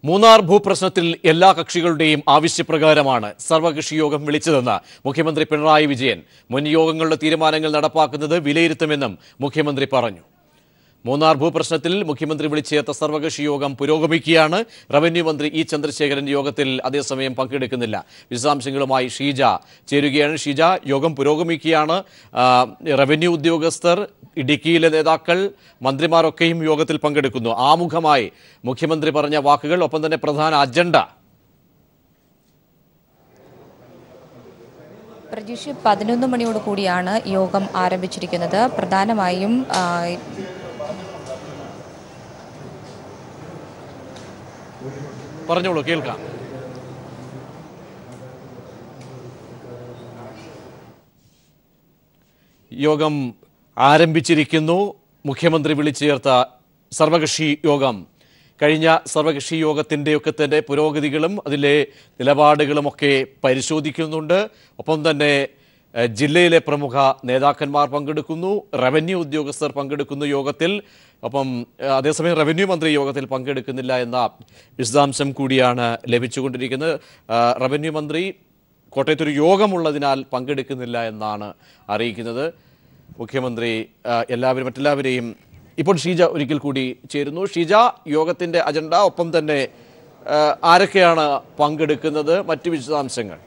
മൂന്നാർ ഭൂപ്രശ്നത്തിൽ എല്ലാ കക്ഷികളുടെയും ആവശ്യപ്രകാരമാണ് സർവകക്ഷി യോഗം വിളിച്ചതെന്ന് മുഖ്യമന്ത്രി പിണറായി വിജയൻ. മുൻ യോഗങ്ങളുടെ തീരുമാനങ്ങൾ നടപ്പാക്കുന്നത് വിലയിരുത്തുമെന്നും മുഖ്യമന്ത്രി പറഞ്ഞു. മൂന്നാർ ഭൂപ്രശ്നത്തിൽ മുഖ്യമന്ത്രി വിളിച്ചേർത്ത സർവകക്ഷി യോഗം പുരോഗമിക്കുകയാണ്. റവന്യൂ മന്ത്രി ഇ ചന്ദ്രശേഖരൻ യോഗത്തിൽ അതേസമയം പങ്കെടുക്കുന്നില്ല. വിശദാംശങ്ങളുമായി ഷീജ ചേരുകയാണ്. ഷീജ, യോഗം പുരോഗമിക്കുകയാണ്. റവന്യൂ ഉദ്യോഗസ്ഥർ, ഇടുക്കിയിലെ നേതാക്കൾ, മന്ത്രിമാരൊക്കെയും യോഗത്തിൽ പങ്കെടുക്കുന്നു. ആമുഖമായി മുഖ്യമന്ത്രി പറഞ്ഞ വാക്കുകൾ, ഒപ്പം തന്നെ പ്രധാന അജണ്ട. പ്രജീഷ്, 11 മണിയോട് കൂടിയാണ് യോഗം ആരംഭിച്ചിരിക്കുന്നത്. പ്രധാനമായും പറഞ്ഞോളൂ, കേൾക്കാം. യോഗം ആരംഭിച്ചിരിക്കുന്നു. മുഖ്യമന്ത്രി വിളിച്ചു ചേർത്ത സർവകക്ഷി യോഗം കഴിഞ്ഞ സർവകക്ഷി യോഗത്തിൻ്റെയൊക്കെ തന്നെ പുരോഗതികളും അതിലെ നിലപാടുകളുമൊക്കെ പരിശോധിക്കുന്നുണ്ട്. ഒപ്പം തന്നെ ജില്ലയിലെ പ്രമുഖ നേതാക്കന്മാർ പങ്കെടുക്കുന്നു, റവന്യൂ ഉദ്യോഗസ്ഥർ പങ്കെടുക്കുന്നു യോഗത്തിൽ. ഒപ്പം അതേസമയം റവന്യൂ മന്ത്രി യോഗത്തിൽ പങ്കെടുക്കുന്നില്ല എന്ന വിശദാംശം കൂടിയാണ് ലഭിച്ചുകൊണ്ടിരിക്കുന്നത്. റവന്യൂ മന്ത്രി കോട്ടയത്തൊരു യോഗമുള്ളതിനാൽ പങ്കെടുക്കുന്നില്ല എന്നാണ് അറിയിക്കുന്നത്. മുഖ്യമന്ത്രി മറ്റെല്ലാവരെയും ഇപ്പോൾ ഷീജ ഒരിക്കൽ കൂടി ചേരുന്നു. ഷീജ, യോഗത്തിൻ്റെ അജണ്ട, ഒപ്പം തന്നെ ആരൊക്കെയാണ് പങ്കെടുക്കുന്നത്, മറ്റു വിശദാംശങ്ങൾ?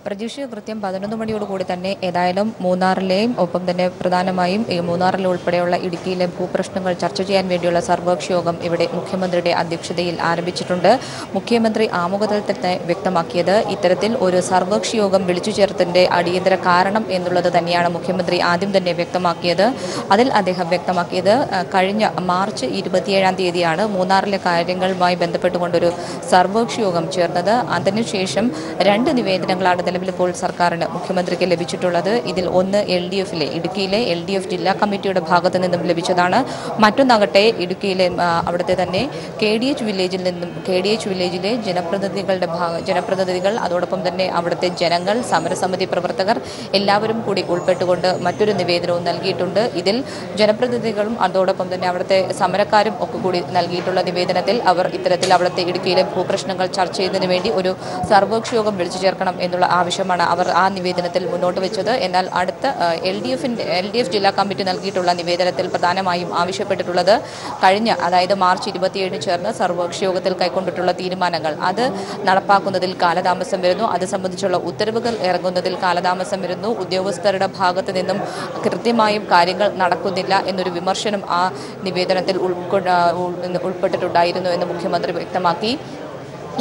പ്രജീഷ്, കൃത്യം 11 മണിയോട് കൂടി തന്നെ ഏതായാലും മൂന്നാറിലെയും ഒപ്പം തന്നെ പ്രധാനമായും മൂന്നാറിലെ ഉൾപ്പെടെയുള്ള ഇടുക്കിയിലെ ഭൂപ്രശ്നങ്ങൾ ചർച്ച ചെയ്യാൻ വേണ്ടിയുള്ള സർവകക്ഷി യോഗം ഇവിടെ മുഖ്യമന്ത്രിയുടെ അധ്യക്ഷതയിൽ ആരംഭിച്ചിട്ടുണ്ട്. മുഖ്യമന്ത്രി ആമുഖത്തിൽ തന്നെ വ്യക്തമാക്കിയത് ഇത്തരത്തിൽ ഒരു സർവകക്ഷി യോഗം വിളിച്ചു ചേർത്തതിൻ്റെ അടിയന്തര കാരണം എന്നുള്ളത് തന്നെയാണ് മുഖ്യമന്ത്രി ആദ്യം തന്നെ വ്യക്തമാക്കിയത്. അതിൽ അദ്ദേഹം വ്യക്തമാക്കിയത് കഴിഞ്ഞ മാർച്ച് 27-ാം തീയതിയാണ് മൂന്നാറിലെ കാര്യങ്ങളുമായി ബന്ധപ്പെട്ടുകൊണ്ടൊരു സർവകക്ഷി യോഗം ചേർന്നത്. അതിനുശേഷം 2 നിവേദനങ്ങളാണ് നിലവിൽ ഇപ്പോൾ സർക്കാരിന് മുഖ്യമന്ത്രിക്ക് ലഭിച്ചിട്ടുള്ളത്. ഇതിൽ ഒന്ന് ഇടുക്കിയിലെ LDF ജില്ലാ കമ്മിറ്റിയുടെ ഭാഗത്തു നിന്നും ലഭിച്ചതാണ്. മറ്റൊന്നാകട്ടെ ഇടുക്കിയിലെ അവിടുത്തെ തന്നെ KDH വില്ലേജിലെ ജനപ്രതിനിധികൾ, അതോടൊപ്പം തന്നെ അവിടുത്തെ ജനങ്ങൾ, സമരസമിതി പ്രവർത്തകർ എല്ലാവരും കൂടി ഉൾപ്പെട്ടുകൊണ്ട് മറ്റൊരു നിവേദനവും നൽകിയിട്ടുണ്ട്. ഇതിൽ ജനപ്രതിനിധികളും അതോടൊപ്പം തന്നെ അവിടുത്തെ സമരക്കാരും ഒക്കെ കൂടി നൽകിയിട്ടുള്ള നിവേദനത്തിൽ അവർ ഇത്തരത്തിൽ അവിടുത്തെ ഇടുക്കിയിലെ ഭൂപ്രശ്നങ്ങൾ ചർച്ച ചെയ്യുന്നതിന് വേണ്ടി ഒരു സർവകക്ഷി യോഗം വിളിച്ചു ചേർക്കണം എന്നുള്ള ആവശ്യമാണ് അവർ ആ നിവേദനത്തിൽ മുന്നോട്ട് വെച്ചത്. എന്നാൽ അടുത്ത LDF ജില്ലാ കമ്മിറ്റി നൽകിയിട്ടുള്ള നിവേദനത്തിൽ പ്രധാനമായും ആവശ്യപ്പെട്ടിട്ടുള്ളത് അതായത് മാർച്ച് 27-ന് ചേർന്ന സർവകക്ഷി യോഗത്തിൽ കൈക്കൊണ്ടിട്ടുള്ള തീരുമാനങ്ങൾ അത് നടപ്പാക്കുന്നതിൽ കാലതാമസം വരുന്നു. അത് സംബന്ധിച്ചുള്ള ഉത്തരവുകൾ ഇറങ്ങുന്നതിൽ കാലതാമസം വരുന്നു. ഉദ്യോഗസ്ഥരുടെ ഭാഗത്ത് നിന്നും കൃത്യമായും കാര്യങ്ങൾ നടക്കുന്നില്ല എന്നൊരു വിമർശനം ആ നിവേദനത്തിൽ ഉൾപ്പെട്ടിട്ടുണ്ടായിരുന്നു എന്ന് മുഖ്യമന്ത്രി വ്യക്തമാക്കി.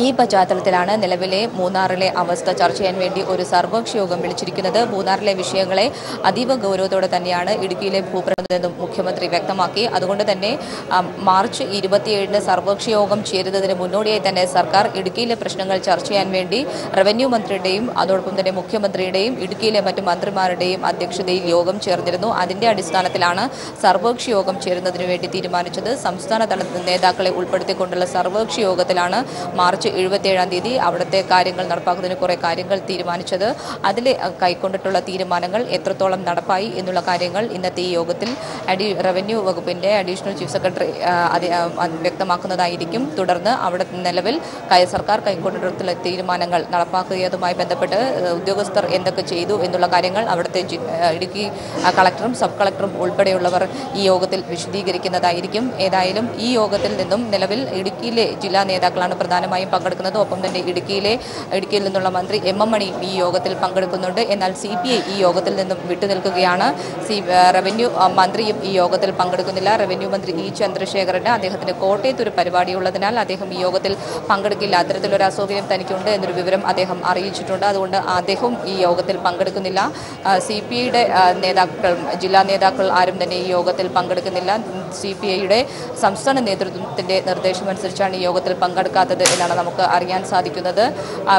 ഈ പശ്ചാത്തലത്തിലാണ് നിലവിലെ മൂന്നാറിലെ അവസ്ഥ ചർച്ച ചെയ്യാൻ വേണ്ടി ഒരു സർവകക്ഷി യോഗം വിളിച്ചിരിക്കുന്നത്. മൂന്നാറിലെ വിഷയങ്ങളെ അതീവ ഗൗരവത്തോടെ തന്നെയാണ് ഇടുക്കിയിലെ ഭൂപ്രശ്നമെന്നും മുഖ്യമന്ത്രി വ്യക്തമാക്കി. അതുകൊണ്ട് തന്നെ മാർച്ച് 27-ന് സർവകക്ഷി യോഗം ചേരുന്നതിന് മുന്നോടിയായി തന്നെ സർക്കാർ ഇടുക്കിയിലെ പ്രശ്നങ്ങൾ ചർച്ച ചെയ്യാൻ വേണ്ടി റവന്യൂ മന്ത്രിയുടെയും അതോടൊപ്പം തന്നെ മുഖ്യമന്ത്രിയുടെയും ഇടുക്കിയിലെ മറ്റു മന്ത്രിമാരുടെയും അധ്യക്ഷതയിൽ യോഗം ചേർന്നിരുന്നു. അതിൻ്റെ അടിസ്ഥാനത്തിലാണ് സർവകക്ഷി യോഗം ചേരുന്നതിന് വേണ്ടി തീരുമാനിച്ചത്. സംസ്ഥാന തല നേതാക്കളെ ഉൾപ്പെടുത്തിക്കൊണ്ടുള്ള സർവകക്ഷി യോഗത്തിലാണ് മാർച്ച് 27-ാം തീയതി അവിടുത്തെ കാര്യങ്ങൾ നടപ്പാക്കുന്നതിന് കുറേ കാര്യങ്ങൾ തീരുമാനിച്ചത്. അതിൽ കൈക്കൊണ്ടിട്ടുള്ള തീരുമാനങ്ങൾ എത്രത്തോളം നടപ്പായി എന്നുള്ള കാര്യങ്ങൾ ഇന്നത്തെ ഈ യോഗത്തിൽ റവന്യൂ വകുപ്പിൻ്റെ അഡീഷണൽ ചീഫ് സെക്രട്ടറി വ്യക്തമാക്കുന്നതായിരിക്കും. തുടർന്ന് അവിടെ നിലവിൽ സർക്കാർ കൈക്കൊണ്ടിട്ടുള്ള തീരുമാനങ്ങൾ നടപ്പാക്കിയതുമായി ബന്ധപ്പെട്ട് ഉദ്യോഗസ്ഥർ എന്തൊക്കെ ചെയ്തു എന്നുള്ള കാര്യങ്ങൾ അവിടുത്തെ ഇടുക്കി കളക്ടറും സബ് കളക്ടറും ഉൾപ്പെടെയുള്ളവർ ഈ യോഗത്തിൽ വിശദീകരിക്കുന്നതായിരിക്കും. ഏതായാലും ഈ യോഗത്തിൽ നിന്നും നിലവിൽ ഇടുക്കിയിലെ ജില്ലാ നേതാക്കളാണ് പ്രധാനമായും പങ്കെടുക്കുന്നത്. ഒപ്പം തന്നെ ഇടുക്കിയിൽ നിന്നുള്ള മന്ത്രി MM മണിയും ഈ യോഗത്തിൽ പങ്കെടുക്കുന്നുണ്ട്. എന്നാൽ CPI ഈ യോഗത്തിൽ നിന്നും വിട്ടുനിൽക്കുകയാണ്. റവന്യൂ മന്ത്രിയും ഈ യോഗത്തിൽ പങ്കെടുക്കുന്നില്ല. റവന്യൂ മന്ത്രി ഇ ചന്ദ്രശേഖരന് അദ്ദേഹത്തിന് കോട്ടയത്ത് ഒരു പരിപാടിയുള്ളതിനാൽ അദ്ദേഹം ഈ യോഗത്തിൽ പങ്കെടുക്കില്ല. അത്തരത്തിലൊരു അസൗകര്യം തനിക്കുണ്ട് എന്നൊരു വിവരം അദ്ദേഹം അറിയിച്ചിട്ടുണ്ട്. അതുകൊണ്ട് അദ്ദേഹം ഈ യോഗത്തിൽ പങ്കെടുക്കുന്നില്ല. CPIയുടെ ജില്ലാ നേതാക്കൾ ആരും തന്നെ ഈ യോഗത്തിൽ പങ്കെടുക്കുന്നില്ല. CPIയുടെ സംസ്ഥാന നേതൃത്വത്തിൻ്റെ നിർദ്ദേശമനുസരിച്ചാണ് ഈ യോഗത്തിൽ പങ്കെടുക്കാത്തത് എന്നാണ് നമുക്ക് അറിയാൻ സാധിക്കുന്നത്.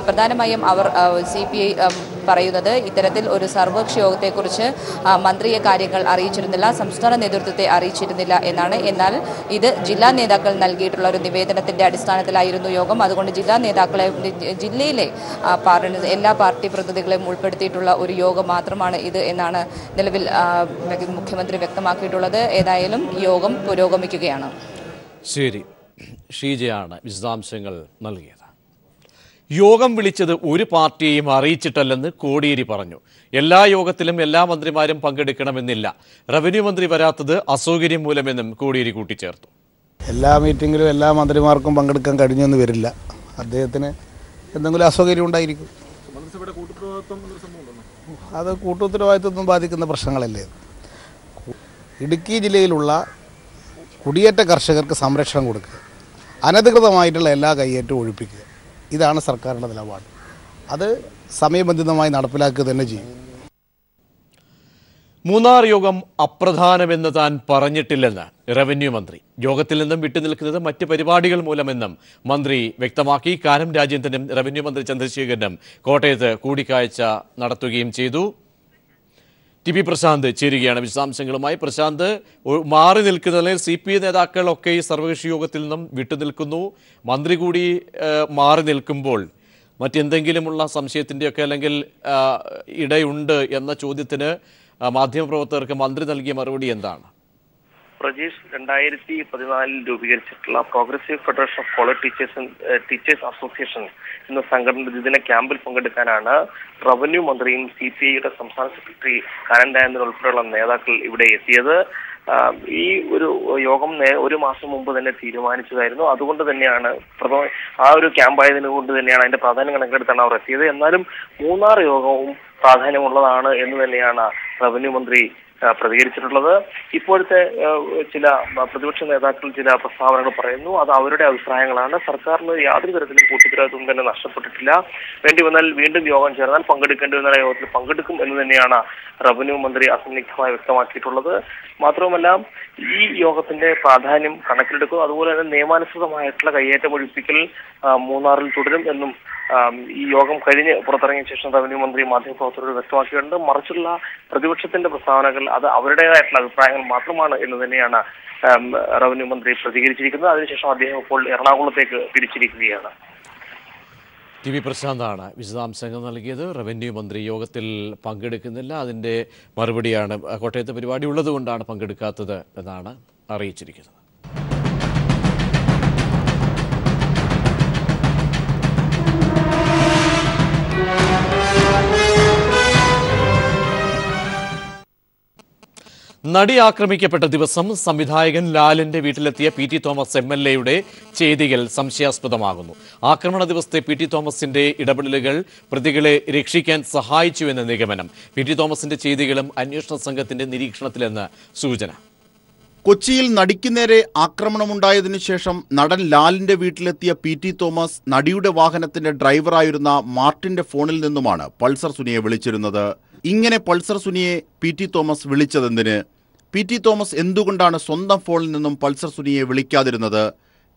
പ്രധാനമായും അവർ CPI പറയുന്നത് ഇത്തരത്തിൽ ഒരു സർവകക്ഷി യോഗത്തെക്കുറിച്ച് മന്ത്രിയെ കാര്യങ്ങൾ അറിയിച്ചിരുന്നില്ല, സംസ്ഥാന നേതൃത്വത്തെ അറിയിച്ചിരുന്നില്ല എന്നാണ്. എന്നാൽ ഇത് ജില്ലാ നേതാക്കൾ നൽകിയിട്ടുള്ള ഒരു നിവേദനത്തിൻ്റെ അടിസ്ഥാനത്തിലായിരുന്നു യോഗം. അതുകൊണ്ട് ജില്ലയിലെ എല്ലാ പാർട്ടി പ്രതിനിധികളെയും ഉൾപ്പെടുത്തിയിട്ടുള്ള ഒരു യോഗം മാത്രമാണ് ഇത് എന്നാണ് നിലവിൽ മുഖ്യമന്ത്രി വ്യക്തമാക്കിയിട്ടുള്ളത്. ഏതായാലും യോഗം പുരോഗമിക്കുകയാണ്. ശരി. ഷീജയാണ് വിശദാംശങ്ങൾ നൽകിയത്. യോഗം വിളിച്ചത് ഒരു പാർട്ടിയെയും അറിയിച്ചിട്ടല്ലെന്ന് കോടിയേരി പറഞ്ഞു. എല്ലാ യോഗത്തിലും എല്ലാ മന്ത്രിമാരും പങ്കെടുക്കണമെന്നില്ല. റവന്യൂ മന്ത്രി വരാത്തത് അസൗകര്യം മൂലമെന്നും കോടിയേരി കൂട്ടിച്ചേർത്തു. എല്ലാ മീറ്റിങ്ങിലും എല്ലാ മന്ത്രിമാർക്കും പങ്കെടുക്കാൻ കഴിഞ്ഞെന്ന് വരില്ല. അദ്ദേഹത്തിന് എന്തെങ്കിലും അസൗകര്യം ഉണ്ടായിരിക്കും. അത് കൂട്ടുത്തരവാദിത്വം ബാധിക്കുന്ന പ്രശ്നങ്ങളല്ലേ. ഇടുക്കി ജില്ലയിലുള്ള കുടിയേറ്റ കർഷകർക്ക് സംരക്ഷണം കൊടുക്കുക, അനധികൃതമായിട്ടുള്ള എല്ലാ കയ്യേറ്റവും ഒഴിപ്പിക്കുക, ഇതാണ് സർക്കാരിൻ്റെ നിലപാട്. അത് സമയബന്ധിതമായി നടപ്പിലാക്കുക തന്നെ ചെയ്യും. മൂന്നാർ യോഗം അപ്രധാനമെന്ന് താൻ പറഞ്ഞിട്ടില്ലെന്ന് റവന്യൂ മന്ത്രി. യോഗത്തിൽ നിന്നും വിട്ടുനിൽക്കുന്നത് മറ്റ് പരിപാടികൾ മൂലമെന്നും മന്ത്രി വ്യക്തമാക്കി. കാനം രാജേന്ദ്രനും റവന്യൂ മന്ത്രി ചന്ദ്രശേഖരനും കോട്ടയത്ത് കൂടിക്കാഴ്ച നടത്തുകയും ചെയ്തു. ടി പി പ്രശാന്ത് ചേരുകയാണ് വിശദാംശങ്ങളുമായി. പ്രശാന്ത്, മാറി നിൽക്കുന്നതിൽ CPI നേതാക്കളൊക്കെ ഈ സർവകക്ഷി യോഗത്തിൽ നിന്നും വിട്ടുനിൽക്കുന്നു. മന്ത്രി കൂടി മാറി നിൽക്കുമ്പോൾ മറ്റെന്തെങ്കിലുമുള്ള സംശയത്തിൻ്റെയൊക്കെ അല്ലെങ്കിൽ ഇടയുണ്ട് എന്ന ചോദ്യത്തിന് മാധ്യമപ്രവർത്തകർക്ക് മന്ത്രി നൽകിയ മറുപടി എന്താണ്? പ്രജീഷ്, 2014 രൂപീകരിച്ചിട്ടുള്ള progressive federation of college teachers association എന്ന സംഘടന ദ്വിദിന ക്യാമ്പിൽ പങ്കെടുക്കാനാണ് റവന്യൂ മന്ത്രിയും CPIയുടെ സംസ്ഥാന സെക്രട്ടറി കാനം രാജേന്ദ്രൻ ഉൾപ്പെടെയുള്ള നേതാക്കൾ ഇവിടെ എത്തിയത്. ഈ ഒരു യോഗം ഒരു മാസം മുമ്പ് തന്നെ തീരുമാനിച്ചതായിരുന്നു. അതുകൊണ്ട് തന്നെയാണ് ആ ഒരു ക്യാമ്പായതിനു കൊണ്ട് തന്നെയാണ് അതിന്റെ പ്രാധാന്യം കണക്കെടുത്താണ് അവർ എത്തിയത്. എന്നാലും മൂന്നാർ യോഗവും പ്രാധാന്യമുള്ളതാണ് എന്ന് തന്നെയാണ് റവന്യൂ മന്ത്രി പ്രതികരിച്ചിട്ടുള്ളത്. ഇപ്പോഴത്തെ ചില പ്രതിപക്ഷ നേതാക്കൾ ചില പ്രസ്താവനകൾ പറയുന്നു. അത് അവരുടെ അഭിപ്രായങ്ങളാണ്. സർക്കാരിന് യാതൊരു തരത്തിലും കൂട്ടുത്തരവാദിത്വം തന്നെ നഷ്ടപ്പെട്ടിട്ടില്ല. വേണ്ടി വന്നാൽ വീണ്ടും യോഗം ചേർന്നാൽ പങ്കെടുക്കേണ്ടി വന്നാൽ യോഗത്തിൽ പങ്കെടുക്കും എന്ന് തന്നെയാണ് റവന്യൂ മന്ത്രി അസന്നിഗ്ധമായി വ്യക്തമാക്കിയിട്ടുള്ളത്. മാത്രവുമല്ല, ഈ യോഗത്തിന്റെ പ്രാധാന്യം കണക്കിലെടുക്കും. അതുപോലെ തന്നെ നിയമാനുസൃതമായിട്ടുള്ള കയ്യേറ്റം ഒഴിപ്പിക്കൽ മൂന്നാറിൽ തുടരും എന്നും ഈ യോഗം കഴിഞ്ഞ് പുറത്തിറങ്ങിയ ശേഷം റവന്യൂ മന്ത്രി മാധ്യമപ്രവർത്തകരോട് വ്യക്തമാക്കിയിട്ടുണ്ട്. മറിച്ചുള്ള പ്രതിപക്ഷത്തിന്റെ പ്രസ്താവനകൾ അത് അവരുടേതായിട്ടുള്ള അഭിപ്രായങ്ങൾ മാത്രമാണ് എന്ന് തന്നെയാണ് റവന്യൂ മന്ത്രി പ്രതികരിച്ചിരിക്കുന്നത്. അതിനുശേഷം അദ്ദേഹം ഇപ്പോൾ എറണാകുളത്തേക്ക് തിരിച്ചിരിക്കുകയാണ്. ടി വി പ്രശാന്താണ് വിശദാംശങ്ങൾ നൽകിയത്. റവന്യൂ മന്ത്രി യോഗത്തിൽ പങ്കെടുക്കുന്നില്ല, അതിൻ്റെ മറുപടിയാണ്. കോട്ടയത്ത് പരിപാടി ഉള്ളതുകൊണ്ടാണ് പങ്കെടുക്കാത്തത് എന്നാണ് അറിയിച്ചിരിക്കുന്നത്. നടി ആക്രമിക്കപ്പെട്ട ദിവസം സംവിധായകൻ ലാലിന്റെ വീട്ടിലെത്തിയ PT തോമസ് MLAയുടെ ചെയ്തികൾ സംശയാസ്പദമാകുന്നു. ആക്രമണ ദിവസത്തെ PT തോമസിന്റെ ഇടപെടലുകൾ പ്രതികളെ രക്ഷിക്കാൻ സഹായിച്ചുവെന്ന നിഗമനം. PT തോമസിന്റെ ചെയ്തികളും അന്വേഷണ സംഘത്തിന്റെ നിരീക്ഷണത്തിലെന്ന് സൂചന. കൊച്ചിയിൽ നടിക്ക് നേരെ ആക്രമണമുണ്ടായതിനു ശേഷം നടൻ ലാലിന്റെ വീട്ടിലെത്തിയ PT തോമസ് നടിയുടെ വാഹനത്തിന്റെ ഡ്രൈവറായിരുന്ന മാർട്ടിന്റെ ഫോണിൽ നിന്നുമാണ് പൾസർ സുനിയെ വിളിച്ചിരുന്നത്. ഇങ്ങനെ പൾസർ സുനിയെ PT തോമസ് വിളിച്ചതെന്തിന്? PT തോമസ് എന്തുകൊണ്ടാണ് സ്വന്തം ഫോണിൽ നിന്നും പൾസർ സുനിയെ വിളിക്കാതിരുന്നത്?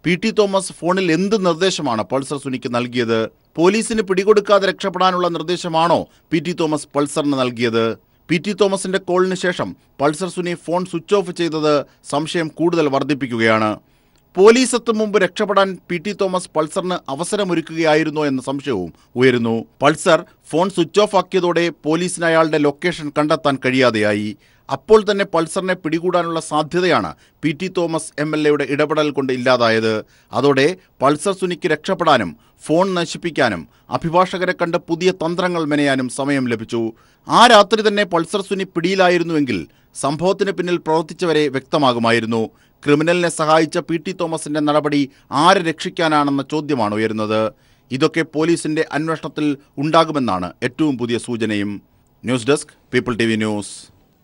PT തോമസ് ഫോണിൽ എന്ത് നിർദ്ദേശമാണ് പൾസർ സുനിക്ക് നൽകിയത്? പോലീസിന് പിടികൊടുക്കാതെ രക്ഷപ്പെടാനുള്ള നിർദ്ദേശമാണോ PT തോമസ് പൾസറിന് നൽകിയത്? PT തോമസിന്റെ കോളിന് ശേഷം Pulsar Suni phone switch off ചെയ്തത് സംശയം കൂടുതൽ വർദ്ധിപ്പിക്കുകയാണ്. പോലീസ് എത്തും മുമ്പ് രക്ഷപ്പെടാൻ PT തോമസ് പൾസറിന് അവസരമൊരുക്കുകയായിരുന്നോ എന്ന സംശയവും ഉയരുന്നു. പൾസർ ഫോൺ സ്വിച്ച് ഓഫ് ആക്കിയതോടെ പോലീസിന് അയാളുടെ ലൊക്കേഷൻ കണ്ടെത്താൻ കഴിയാതെയായി. അപ്പോൾ തന്നെ പൾസറിനെ പിടികൂടാനുള്ള സാധ്യതയാണ് PT തോമസ് MLAയുടെ ഇടപെടൽ കൊണ്ട് ഇല്ലാതായത്. അതോടെ പൾസർ സുനിക്ക് രക്ഷപ്പെടാനും ഫോൺ നശിപ്പിക്കാനും അഭിഭാഷകരെ കണ്ട് പുതിയ തന്ത്രങ്ങൾ മെനയാനും സമയം ലഭിച്ചു. ആ രാത്രി തന്നെ പൾസർ സുനി പിടിയിലായിരുന്നുവെങ്കിൽ സംഭവത്തിന് പിന്നിൽ പ്രവർത്തിച്ചവരെ വ്യക്തമാകുമായിരുന്നു. ക്രിമിനലിനെ സഹായിച്ച PT തോമസിന്റെ നടപടി ആരെ രക്ഷിക്കാനാണെന്ന ചോദ്യമാണ് ഉയരുന്നത്. ഇതൊക്കെ പോലീസിന്റെ അന്വേഷണത്തിൽ ഉണ്ടാകുമെന്നാണ് ഏറ്റവും പുതിയ സൂചനയും. News desk, people TV news.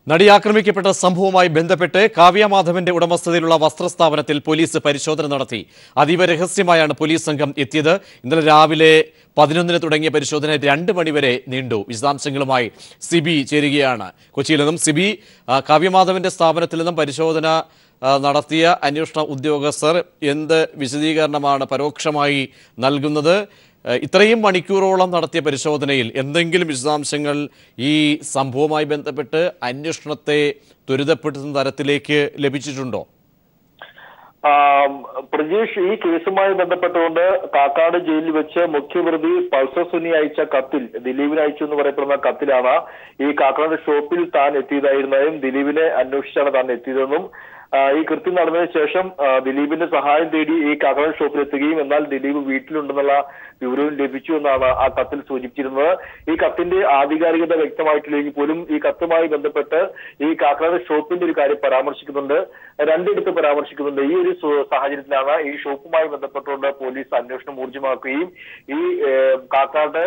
നടി ആക്രമിക്കപ്പെട്ട സംഭവവുമായി ബന്ധപ്പെട്ട് കാവ്യ മാധവന്റെ ഉടമസ്ഥതയിലുള്ള വസ്ത്രസ്ഥാപനത്തിൽ പോലീസ് പരിശോധന നടത്തി. അതീവ രഹസ്യമായാണ് പോലീസ് സംഘം എത്തിയത്. ഇന്നലെ രാവിലെ 11-ന് തുടങ്ങിയ പരിശോധന 2 മണിവരെ നീണ്ടു. വിശദാംശങ്ങളുമായി സിബി ചേരുകയാണ് കൊച്ചിയിൽ നിന്നും. സിബി, കാവ്യമാധവന്റെ സ്ഥാപനത്തിൽ നിന്നും പരിശോധന നടത്തിയ അന്വേഷണ ഉദ്യോഗസ്ഥർ എന്ത് വിശദീകരണമാണ് പരോക്ഷമായി നൽകുന്നത്? ഇത്രയും മണിക്കൂറോളം നടത്തിയ പരിശോധനയിൽ എന്തെങ്കിലും വിശദാംശങ്ങൾ ഈ സംഭവവുമായി ബന്ധപ്പെട്ട് അന്വേഷണത്തെ ത്വരിതപ്പെടുത്തുന്ന തരത്തിലേക്ക് ലഭിച്ചിട്ടുണ്ടോ? പ്രജീഷ്, ഈ കേസുമായി ബന്ധപ്പെട്ടുകൊണ്ട് കാക്കാട് ജയിലിൽ വെച്ച് മുഖ്യപ്രതി പൾസർ സുനി അയച്ച കത്തിൽ, ദിലീപിന് അയച്ചു എന്ന് പറയപ്പെടുന്ന കത്തിലാണ് ഈ കാക്കാട് ഷോപ്പിൽ താൻ എത്തിയതായിരുന്നതും ദിലീപിനെ അന്വേഷിച്ചാണ് താൻ എത്തിയതെന്നും ഈ കൃത്യം നടന്നതിന് ശേഷം ദിലീപിന്റെ സഹായം തേടി ഈ കാക്കനാട് ഷോപ്പിലെത്തുകയും എന്നാൽ ദിലീപ് വീട്ടിലുണ്ടെന്നുള്ള വിവരവും ലഭിച്ചു എന്നാണ് ആ കത്തിൽ സൂചിപ്പിച്ചിരുന്നത്. ഈ കത്തിന്റെ ആധികാരികത വ്യക്തമായിട്ടില്ലെങ്കിൽ പോലും ഈ കത്തുമായി ബന്ധപ്പെട്ട് ഈ കാക്കനാട് ഷോപ്പിന്റെ ഒരു കാര്യം പരാമർശിക്കുന്നുണ്ട്, രണ്ടിടത്ത് പരാമർശിക്കുന്നുണ്ട്. ഈ ഒരു സാഹചര്യത്തിലാണ് ഈ ഷോപ്പുമായി ബന്ധപ്പെട്ടുകൊണ്ട് പോലീസ് അന്വേഷണം ഊർജ്ജമാക്കുകയും ഈ കാക്കനാട്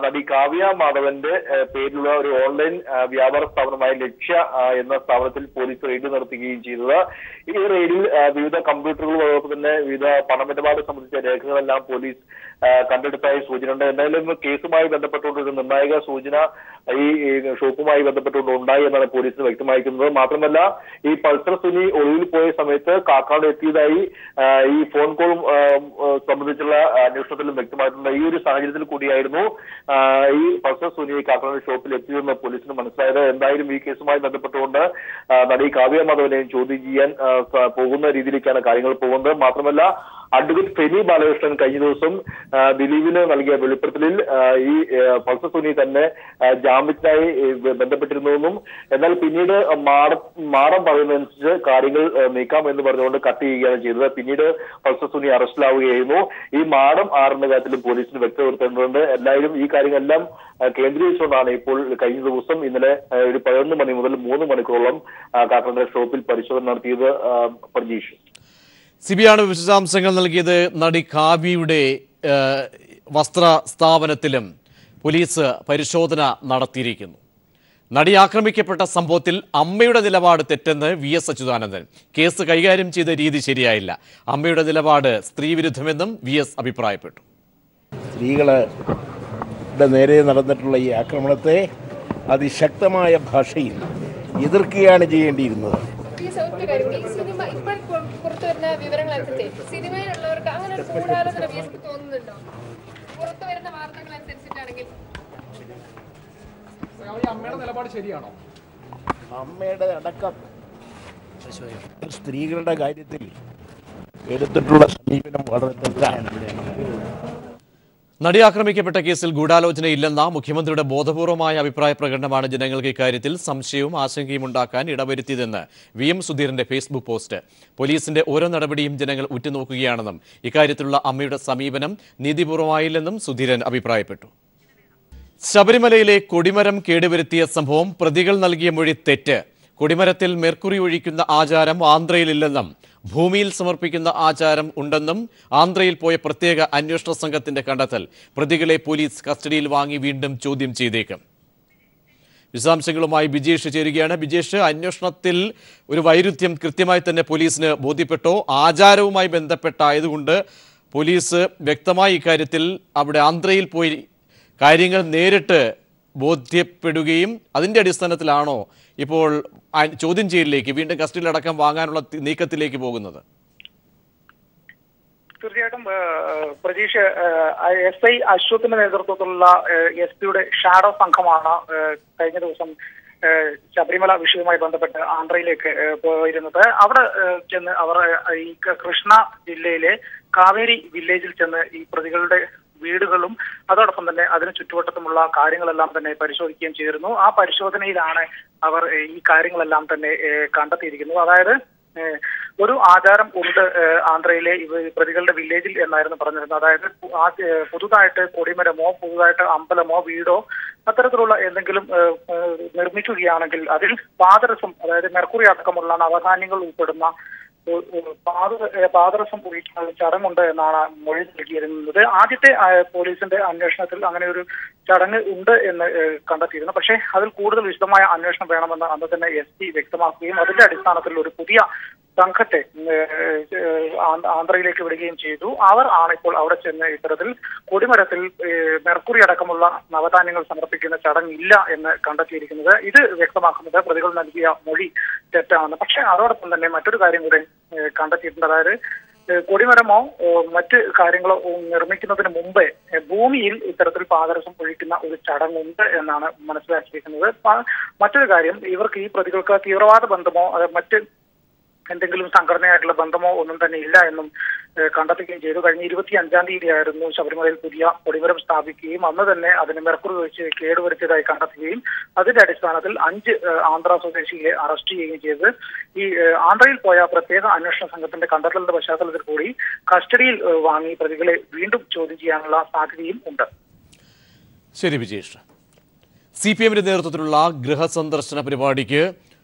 നടി കാവ്യ മാധവന്റെ പേരിലുള്ള ഒരു ഓൺലൈൻ വ്യാപാര സ്ഥാപനമായ ലക്ഷ്യ എന്ന സ്ഥാപനത്തിൽ പോലീസ് റെയ്ഡ് നടത്തുകയും ചെയ്തത്. ഈ റെയ്ഡിൽ വിവിധ കമ്പ്യൂട്ടറുകൾ അതോടൊപ്പം തന്നെ വിവിധ പണമിടപാട് സംബന്ധിച്ച രേഖകളെല്ലാം പോലീസ് കണ്ടെടുത്തായി സൂചനയുണ്ട്. എന്തായാലും കേസുമായി ബന്ധപ്പെട്ടുകൊണ്ട് ഒരു നിർണായക സൂചന ഈ ഷോപ്പുമായി ബന്ധപ്പെട്ടുകൊണ്ട് ഉണ്ടായി എന്നാണ് പോലീസിന് വ്യക്തമാക്കുന്നത്. മാത്രമല്ല ഈ പൾസർ സുനി ഒളിവിൽ പോയ സമയത്ത് കാക്കാട് എത്തിയതായി ഈ ഫോൺ കോൾ സംബന്ധിച്ചുള്ള അന്വേഷണത്തിലും വ്യക്തമായിട്ടുണ്ട്. ഈ ഒരു സാഹചര്യത്തിൽ കൂടിയായിരുന്നു ഈ പൾസർ സുനി കാക്കാട് ഷോപ്പിൽ എത്തിയതെന്ന് പോലീസിന് മനസ്സിലായത്. എന്തായാലും ഈ കേസുമായി ബന്ധപ്പെട്ടുകൊണ്ട് നടി കാവ്യ മാധവനെയും ചോദ്യം ചെയ്യാൻ പോകുന്ന രീതിയിലേക്കാണ് കാര്യങ്ങൾ പോകുന്നത്. മാത്രമല്ല അഡ്വക്കേറ്റ് ഫെനി ബാലകൃഷ്ണൻ കഴിഞ്ഞ ദിവസം ദിലീപിന് നൽകിയ വെളിപ്പെടുത്തലിൽ ഈ പൾസർ സുനി തന്നെ ജാമ്യത്തിനായി ബന്ധപ്പെട്ടിരുന്നുവെന്നും എന്നാൽ പിന്നീട് മാടം പറയുന്നതനുസരിച്ച് കാര്യങ്ങൾ നീക്കാം എന്ന് പറഞ്ഞുകൊണ്ട് കട്ട് ചെയ്യുകയാണ് ചെയ്തത്. പിന്നീട് പൾസർ സുനി അറസ്റ്റിലാവുകയായിരുന്നു. ഈ മാടം ആറിന്റെ കാര്യത്തിലും പോലീസിന് വ്യക്തപ്പെടുത്തേണ്ടതുണ്ട്. എല്ലാവരും ഈ കാര്യങ്ങളെല്ലാം കേന്ദ്രീകരിച്ചുകൊണ്ടാണ് ഇപ്പോൾ കഴിഞ്ഞ ദിവസം ഇന്നലെ ഒരു 11 മണി മുതൽ 3 മണിക്കൂറോളം കാക്കനാട് ഷോപ്പിൽ പരിശോധന നടത്തിയത്. പ്രജീഷ്, സിബിയാണ് വിശദാംശങ്ങൾ നൽകിയത്. നടി കാവ്യയുടെ വസ്ത്ര സ്ഥാപനത്തിലും പോലീസ് പരിശോധന നടത്തിയിരിക്കുന്നു. നടി ആക്രമിക്കപ്പെട്ട സംഭവത്തിൽ അമ്മയുടെ നിലപാട് തെറ്റെന്ന് VS അച്യുതാനന്ദൻ. കേസ് കൈകാര്യം ചെയ്ത രീതി ശരിയായില്ല. അമ്മയുടെ നിലപാട് സ്ത്രീവിരുദ്ധമെന്നും VS അഭിപ്രായപ്പെട്ടു. സ്ത്രീകളുടെ നേരെ നടന്നിട്ടുള്ള ഈ ആക്രമണത്തെ അതിശക്തമായ ഭാഷയിൽ എതിർക്കുകയാണ് ചെയ്യേണ്ടിയിരുന്നത്. പുറത്തു വരുന്ന വിവരങ്ങളനുസരിച്ച് സിനിമയിലുള്ളവർക്ക് അങ്ങനെ ഒരു ഗൂഢാലോചന തോന്നുന്നുണ്ടോ? പുറത്തു വരുന്ന വാർത്തകൾ അനുസരിച്ചിട്ടാണെങ്കിൽ അമ്മയുടെ നിലപാട് ശരിയാണോ? അമ്മയുടെ അടക്കം സ്ത്രീകളുടെ കാര്യത്തിൽ എടുത്തിട്ടുള്ള സമീപനം വളരെ തെറ്റാണ്. നടി ആക്രമിക്കപ്പെട്ട കേസിൽ ഗൂഢാലോചനയില്ലെന്ന മുഖ്യമന്ത്രിയുടെ ബോധപൂർവമായ അഭിപ്രായ പ്രകടനമാണ് ജനങ്ങൾക്ക് ഇക്കാര്യത്തിൽ സംശയവും ആശങ്കയും ഉണ്ടാക്കാൻ ഇടവരുത്തിയതെന്ന് VM സുധീറിന്റെ ഫേസ്ബുക്ക് പോസ്റ്റ്. പോലീസിന്റെ ഓരോ നടപടിയും ജനങ്ങൾ ഉറ്റുനോക്കുകയാണെന്നും ഇക്കാര്യത്തിലുള്ള അമ്മയുടെ സമീപനം നീതിപൂർവമായില്ലെന്നും സുധീരൻ അഭിപ്രായപ്പെട്ടു. ശബരിമലയിലെ കൊടിമരം കേടുവരുത്തിയ സംഭവം പ്രതികൾ നൽകിയ മൊഴി തെറ്റ്. കൊടിമരത്തിൽ മെർക്കുറി ഒഴിക്കുന്ന ആചാരം ആന്ധ്രയിലില്ലെന്നും ഭൂമിയിൽ സമർപ്പിക്കുന്ന ആചാരം ഉണ്ടെന്നും ആന്ധ്രയിൽ പോയ പ്രത്യേക അന്വേഷണ സംഘത്തിന്റെ കണ്ടെത്തൽ പ്രതികളെ പോലീസ് കസ്റ്റഡിയിൽ വാങ്ങി വീണ്ടും ചോദ്യം ചെയ്തേക്കും. വിശദാംശങ്ങളുമായി ബിജേഷ് ചേരുകയാണ്. ബിജേഷ്, അന്വേഷണത്തിൽ ഒരു വൈരുദ്ധ്യം കൃത്യമായി തന്നെ പോലീസിന് ബോധ്യപ്പെട്ടോ? ആചാരവുമായി ബന്ധപ്പെട്ടായതുകൊണ്ട് പോലീസ് വ്യക്തമായി ഇക്കാര്യത്തിൽ അവിടെ ആന്ധ്രയിൽ പോയി കാര്യങ്ങൾ നേരിട്ട് ബോധ്യപ്പെടുകയും അതിൻ്റെ അടിസ്ഥാനത്തിലാണോ ഇപ്പോൾ ചോദ്യം ചെയ്യലിലേക്ക് വീണ്ടും കസ്റ്റഡിയിലടക്കം വാങ്ങാനുള്ള നീക്കത്തിലേക്ക് പോകുന്നത്? തീർച്ചയായിട്ടും പ്രതീക്ഷ SI അശ്വത്തിന്റെ നേതൃത്വത്തിലുള്ള SP-യുടെ ഷാഡോ സംഘമാണ് കഴിഞ്ഞ ദിവസം ശബരിമല വിഷയവുമായി ബന്ധപ്പെട്ട് ആന്ധ്രയിലേക്ക് പോയിരുന്നത്. അവിടെ ചെന്ന് അവർ ഈ കൃഷ്ണ ജില്ലയിലെ കാവേരി വില്ലേജിൽ ചെന്ന് ഈ പ്രതികളുടെ വീടുകളും അതോടൊപ്പം തന്നെ അതിന് ചുറ്റുവട്ടത്തുമുള്ള കാര്യങ്ങളെല്ലാം തന്നെ പരിശോധിക്കുകയും ചെയ്തിരുന്നു. ആ പരിശോധനയിലാണ് അവർ ഈ കാര്യങ്ങളെല്ലാം തന്നെ കണ്ടെത്തിയിരിക്കുന്നത്. അതായത് ഒരു ആചാരം ഉണ്ട് ആന്ധ്രയിലെ പ്രതികളുടെ വില്ലേജിൽ എന്നായിരുന്നു പറഞ്ഞിരുന്നത്. അതായത് പുതുതായിട്ട് കൊടിമരമോ പുതുതായിട്ട് അമ്പലമോ വീടോ അത്തരത്തിലുള്ള എന്തെങ്കിലും നിർമ്മിക്കുകയാണെങ്കിൽ അതിൽ പാദരസം, അതായത് മെർക്കുറി അടക്കമുള്ള നവധാന്യങ്ങൾ ഉൾപ്പെടുന്ന പാദരസം കുറിക്കുന്ന ചടങ്ങുണ്ട് എന്നാണ് മൊഴി നൽകിയിരുന്നത്. ആദ്യത്തെ പോലീസിന്റെ അന്വേഷണത്തിൽ അങ്ങനെ ഒരു ചടങ്ങ് ഉണ്ട് എന്ന് കണ്ടെത്തിയിരുന്നു. പക്ഷേ അതിൽ കൂടുതൽ വിശദമായ അന്വേഷണം വേണമെന്ന് അന്ന് തന്നെ SP വ്യക്തമാക്കുകയും അതിന്റെ അടിസ്ഥാനത്തിൽ ഒരു പുതിയ സംഘത്തെ ആന്ധ്രയിലേക്ക് വിടുകയും ചെയ്തു. അവർ ആണ് ഇപ്പോൾ അവിടെ ചെന്ന് ഇത്തരത്തിൽ കൊടിമരത്തിൽ മെർക്കുറി അടക്കമുള്ള നവധാന്യങ്ങൾ സമർപ്പിക്കുന്ന ചടങ്ങില്ല എന്ന് കണ്ടെത്തിയിരിക്കുന്നത്. ഇത് വ്യക്തമാക്കുന്നത് പ്രതികൾ നൽകിയ മൊഴി തെറ്റാണ്. പക്ഷെ അതോടൊപ്പം തന്നെ മറ്റൊരു കാര്യം കൂടെ കണ്ടെത്തിയിട്ടുണ്ട്. അതായത് കൊടിമരമോ മറ്റ് കാര്യങ്ങളോ നിർമ്മിക്കുന്നതിന് മുമ്പേ ഭൂമിയിൽ ഇത്തരത്തിൽ പാദരസം ഒഴിക്കുന്ന ഒരു ചടങ്ങുണ്ട് എന്നാണ് മനസ്സിലാക്കിയിരിക്കുന്നത്. മറ്റൊരു കാര്യം, ഇവർക്ക് ഈ പ്രതികൾക്ക് തീവ്രവാദ ബന്ധമോ മറ്റ് എന്തെങ്കിലും സംഘടനയായിട്ടുള്ള ബന്ധമോ ഒന്നും തന്നെ ഇല്ല എന്നും കണ്ടെത്തുകയും ചെയ്തു. കഴിഞ്ഞ 25-ാം തീയതിയായിരുന്നു ശബരിമലയിൽ പുതിയ കൊടിമരം സ്ഥാപിക്കുകയും അന്ന് തന്നെ അതിന് മെർക്കുറി വെച്ച് കേടുവരുത്തിയതായി കണ്ടെത്തുകയും അതിന്റെ അടിസ്ഥാനത്തിൽ 5 ആന്ധ്ര സ്വദേശികളെ അറസ്റ്റ് ചെയ്യുകയും ചെയ്തത്. ഈ ആന്ധ്രയിൽ പോയ പ്രത്യേക അന്വേഷണ സംഘത്തിന്റെ കണ്ടെത്തലിന്റെ പശ്ചാത്തലത്തിൽ കൂടി കസ്റ്റഡിയിൽ വാങ്ങി പ്രതികളെ വീണ്ടും ചോദ്യം ചെയ്യാനുള്ള സാധ്യതയും ഉണ്ട്. ശരി വിജേഷ്. CPM-ന്റെ നേതൃത്വത്തിലുള്ള ഗൃഹസന്ദർശന പരിപാടിക്ക്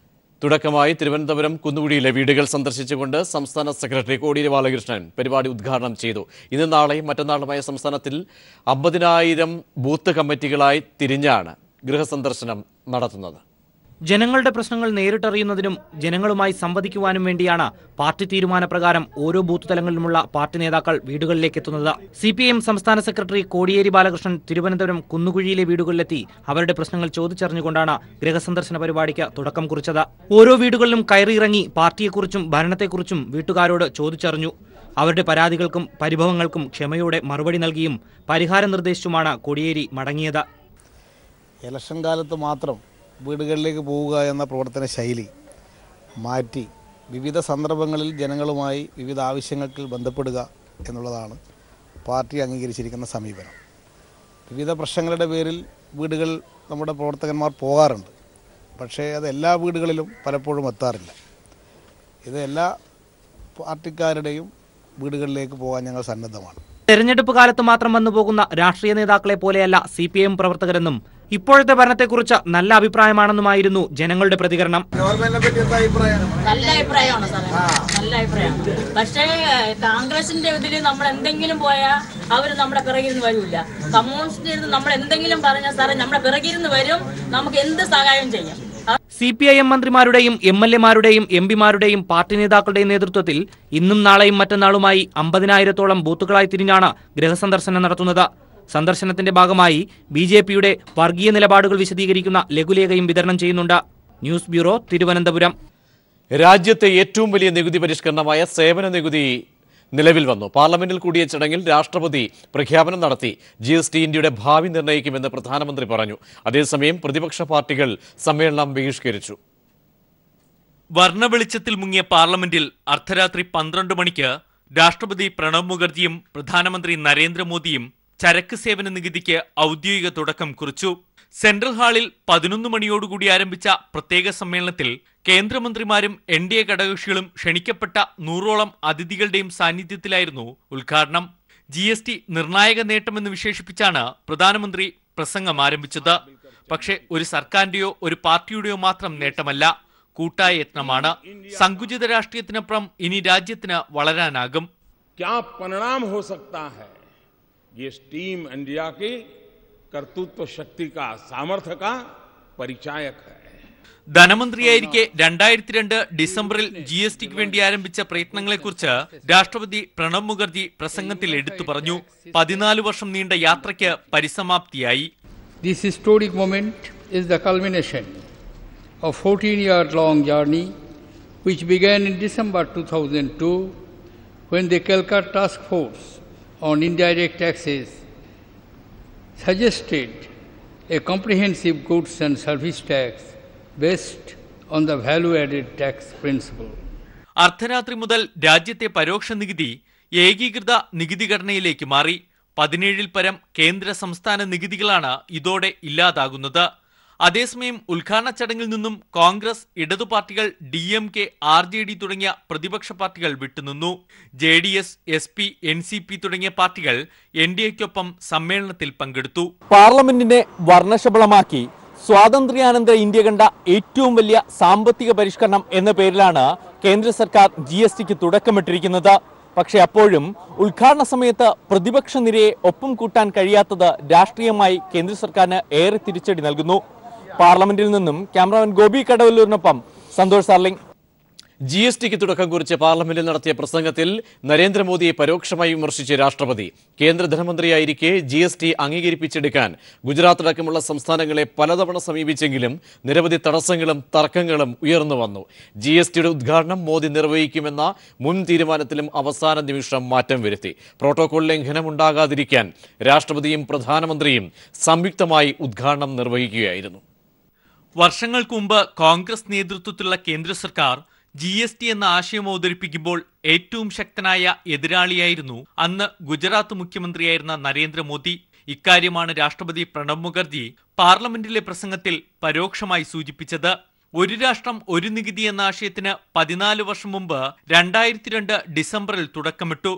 തുടക്കമായി തിരുവനന്തപുരം കുന്നുകുഴിയിലെ വീടുകൾ സന്ദർശിച്ചുകൊണ്ട് സംസ്ഥാന സെക്രട്ടറി കോടിയേരി ബാലകൃഷ്ണൻ പരിപാടി ഉദ്ഘാടനം ചെയ്തു. ഇന്ന് നാളെയും മറ്റന്നാളുമായ സംസ്ഥാനത്തിൽ 50,000 ബൂത്ത് കമ്മിറ്റികളായി തിരിഞ്ഞാണ് ഗൃഹസന്ദർശനം നടത്തുന്നത്. ജനങ്ങളുടെ പ്രശ്നങ്ങൾ നേരിട്ടറിയുന്നതിനും ജനങ്ങളുമായി സംവദിക്കുവാനും വേണ്ടിയാണ് പാർട്ടി തീരുമാനപ്രകാരം ഓരോ ബൂത്ത് തലങ്ങളിലുമുള്ള പാർട്ടി നേതാക്കൾ വീടുകളിലേക്ക് എത്തുന്നത്. CPM സംസ്ഥാന സെക്രട്ടറി കോടിയേരി ബാലകൃഷ്ണൻ തിരുവനന്തപുരം കുന്നുകുഴിയിലെ വീടുകളിലെത്തി അവരുടെ പ്രശ്നങ്ങൾ ചോദിച്ചറിഞ്ഞുകൊണ്ടാണ് ഗൃഹസന്ദർശന പരിപാടിക്ക് തുടക്കം കുറിച്ചത്. ഓരോ വീടുകളിലും കയറിയിറങ്ങി പാർട്ടിയെക്കുറിച്ചും ഭരണത്തെക്കുറിച്ചും വീട്ടുകാരോട് ചോദിച്ചറിഞ്ഞു. അവരുടെ പരാതികൾക്കും പരിഭവങ്ങൾക്കും ക്ഷമയോടെ മറുപടി നൽകിയും പരിഹാരം നിർദ്ദേശിച്ചുമാണ് കോടിയേരി മടങ്ങിയത്. ഇലക്ഷൻ കാലത്ത് മാത്രം വീടുകളിലേക്ക് പോവുക എന്ന പ്രവർത്തന ശൈലി മാറ്റി വിവിധ സന്ദർഭങ്ങളിൽ ജനങ്ങളുമായി വിവിധ ആവശ്യങ്ങൾക്ക് ബന്ധപ്പെടുക എന്നുള്ളതാണ് പാർട്ടി അംഗീകരിച്ചിരിക്കുന്ന സമീപനം. വിവിധ പ്രശ്നങ്ങളുടെ പേരിൽ വീടുകൾ നമ്മുടെ പ്രവർത്തകന്മാർ പോകാറുണ്ട്. പക്ഷേ അത് എല്ലാ വീടുകളിലും പലപ്പോഴും എത്താറില്ല. ഇത് എല്ലാ പാർട്ടിക്കാരുടെയും വീടുകളിലേക്ക് പോകാൻ ഞങ്ങൾ സന്നദ്ധമാണ്. തെരഞ്ഞെടുപ്പ് കാലത്ത് മാത്രം വന്നുപോകുന്ന രാഷ്ട്രീയ നേതാക്കളെ പോലെയല്ല CPM പ്രവർത്തകരെന്നും ഇപ്പോഴത്തെ ഭരണത്തെക്കുറിച്ച് നല്ല അഭിപ്രായമാണെന്നുമായിരുന്നു ജനങ്ങളുടെ പ്രതികരണം. നല്ല അഭിപ്രായമാണ് സാറേ, നല്ല അഭിപ്രായമാണ്. പക്ഷേ കോൺഗ്രസിന്റെ ഇതിൽ നമ്മൾ എന്തെങ്കിലും പോയാൽ അവർ നമ്മുടെ പിറകിരുന്ന് വരില്ല. കമ്മ്യൂണിസ്റ്റിൽ നമ്മൾ എന്തെങ്കിലും പറഞ്ഞാൽ സാറേ നമ്മുടെ പിറകിരുന്ന് വരും, നമുക്ക് എന്ത് സഹായം ചെയ്യാം. CPIM മന്ത്രിമാരുടെയും MLA-മാരുടെയും MP-മാരുടെയും പാർട്ടി നേതാക്കളുടെയും നേതൃത്വത്തിൽ ഇന്നും നാളെയും മറ്റന്നാളുമായി 50,000-ഓളം ബൂത്തുകളായി തിരിഞ്ഞാണ് ഗൃഹസന്ദർശനം നടത്തുന്നത്. സന്ദർശനത്തിന്റെ ഭാഗമായി BJP-യുടെ വർഗീയ നിലപാടുകൾ വിശദീകരിക്കുന്ന ലഘുലേഖയും വിതരണം ചെയ്യുന്നുണ്ട്. News bureau, Thiruvananthapuram. രാജ്യത്തെ ഏറ്റവും വലിയ നികുതി പരിഷ്കരണമായ സേവന നികുതി നിലവിൽ വന്നു. പാർലമെന്റിൽ കൂടിയ ചടങ്ങിൽ രാഷ്ട്രപതി പ്രഖ്യാപനം നടത്തി. GST ഇന്ത്യയുടെ ഭാവി നിർണ്ണയിക്കുമെന്ന് പ്രധാനമന്ത്രി പറഞ്ഞു. അതേസമയം പ്രതിപക്ഷ പാർട്ടികൾ സമ്മേളനം ബഹിഷ്കരിച്ചു. വർണ്ണവെളിച്ചത്തിൽ മുങ്ങിയ പാർലമെന്റിൽ അർദ്ധരാത്രി 12 മണിക്ക് രാഷ്ട്രപതി പ്രണബ് മുഖർജിയും പ്രധാനമന്ത്രി നരേന്ദ്രമോദിയും ചരക്ക് സേവന നികുതിക്ക് ഔദ്യോഗിക തുടക്കം കുറിച്ചു. സെൻട്രൽ ഹാളിൽ 11 മണിയോടുകൂടി ആരംഭിച്ച പ്രത്യേക സമ്മേളനത്തിൽ കേന്ദ്രമന്ത്രിമാരും NDA ഘടകകക്ഷികളും ക്ഷണിക്കപ്പെട്ട 100ഓളം അതിഥികളുടെയും സാന്നിധ്യത്തിലായിരുന്നു ഉദ്ഘാടനം. GST നിർണായക നേട്ടമെന്ന് വിശേഷിപ്പിച്ചാണ് പ്രധാനമന്ത്രി പ്രസംഗം ആരംഭിച്ചത്. പക്ഷേ ഒരു സർക്കാരിന്റെയോ ഒരു പാർട്ടിയുടെയോ മാത്രം നേട്ടമല്ല, കൂട്ടായ യത്നമാണ്. സങ്കുചിത രാഷ്ട്രീയത്തിനപ്പുറം ഇനി രാജ്യത്തിന് വളരാനാകും. ये टीम इंडिया की कर्तृत्व शक्ति का सामर्थ्य का परिचायक है. ധനമന്ത്രിയായിരിക്കെ 2002 ഡിസംബറിൽ GSTക്ക് വേണ്ടി ആരംഭിച്ച പ്രയത്നങ്ങളെക്കുറിച്ച് രാഷ്ട്രപതി പ്രണബ് മുഖർജി പ്രസംഗത്തിൽ എടുത്തു പറഞ്ഞു. 14 വർഷം നീണ്ട യാത്രയ്ക്ക് പരിസമാപ്തിയായി. This historic moment is the culmination of 14-year-long journey which began in December 2002 when the Calcutta Task Force on indirect taxes suggested a comprehensive goods and service tax based on the value-added tax principle. അർദ്ധരാത്രി മുതൽ രാജ്യത്തെ പരോക്ഷ നികുതി ഏകീകൃത നികുതി ഘടനയിലേക്ക് മാറി. 17-ൽ പരം കേന്ദ്ര സംസ്ഥാന നികുതികളാണ് ഇതോടെ ഇല്ലാതാകുന്നത്. അതേസമയം ഉദ്ഘാടന ചടങ്ങിൽ നിന്നും കോൺഗ്രസ്, ഇടതു പാർട്ടികൾ, DMK, RJD തുടങ്ങിയ പ്രതിപക്ഷ പാർട്ടികൾ വിട്ടുനിന്നു. JDS, SP, NCP തുടങ്ങിയ പാർട്ടികൾ NDAക്കൊപ്പം സമ്മേളനത്തിൽ പങ്കെടുത്തു. പാർലമെന്റിനെ വർണ്ണശബളമാക്കി സ്വാതന്ത്ര്യാനന്തര ഇന്ത്യ കണ്ട ഏറ്റവും വലിയ സാമ്പത്തിക പരിഷ്കരണം എന്ന പേരിലാണ് കേന്ദ്ര സർക്കാർ GSTക്ക് തുടക്കമിട്ടിരിക്കുന്നത്. പക്ഷേ അപ്പോഴും ഉദ്ഘാടന സമയത്ത് പ്രതിപക്ഷ നിരയെ ഒപ്പം കൂട്ടാൻ കഴിയാത്തത് രാഷ്ട്രീയമായി കേന്ദ്ര സർക്കാരിന് ഏറെ തിരിച്ചടി നൽകുന്നു. പാർലമെന്റിൽ നിന്നും ക്യാമറാമാൻ ഗോപി കടവല്ലൂരിനൊപ്പം സന്തോഷ് സാർലിംഗ്. GSTക്ക് തുടക്കം കുറിച്ച് പാർലമെന്റിൽ നടത്തിയ പ്രസംഗത്തിൽ നരേന്ദ്രമോദിയെ പരോക്ഷമായി വിമർശിച്ച രാഷ്ട്രപതി കേന്ദ്ര ധനമന്ത്രിയായിരിക്കെ GST അംഗീകരിപ്പിച്ചെടുക്കാൻ ഗുജറാത്ത് അടക്കമുള്ള സംസ്ഥാനങ്ങളെ പലതവണ സമീപിച്ചെങ്കിലും നിരവധി തടസ്സങ്ങളും തർക്കങ്ങളും ഉയർന്നു വന്നു. GSTയുടെ ഉദ്ഘാടനം മോദി നിർവഹിക്കുമെന്ന മുൻ തീരുമാനത്തിലും അവസാന നിമിഷം മാറ്റം വരുത്തി. പ്രോട്ടോകോൾ ലംഘനം ഉണ്ടാകാതിരിക്കാൻ രാഷ്ട്രപതിയും പ്രധാനമന്ത്രിയും സംയുക്തമായി ഉദ്ഘാടനം നിർവഹിക്കുകയായിരുന്നു. വർഷങ്ങൾക്ക് മുമ്പ് കോൺഗ്രസ് നേതൃത്വത്തിലുള്ള കേന്ദ്ര സർക്കാർ GST എന്ന ആശയം അവതരിപ്പിക്കുമ്പോൾ ഏറ്റവും ശക്തനായ എതിരാളിയായിരുന്നു അന്ന് ഗുജറാത്ത് മുഖ്യമന്ത്രിയായിരുന്ന നരേന്ദ്രമോദി. ഇക്കാര്യമാണ് രാഷ്ട്രപതി പ്രണബ് മുഖർജി പാർലമെന്റിലെ പ്രസംഗത്തിൽ പരോക്ഷമായി സൂചിപ്പിച്ചത്. ഒരു രാഷ്ട്രം ഒരു നികുതി എന്ന ആശയത്തിന് 14 വർഷം മുമ്പ് 2002 ഡിസംബറിൽ തുടക്കമിട്ടു.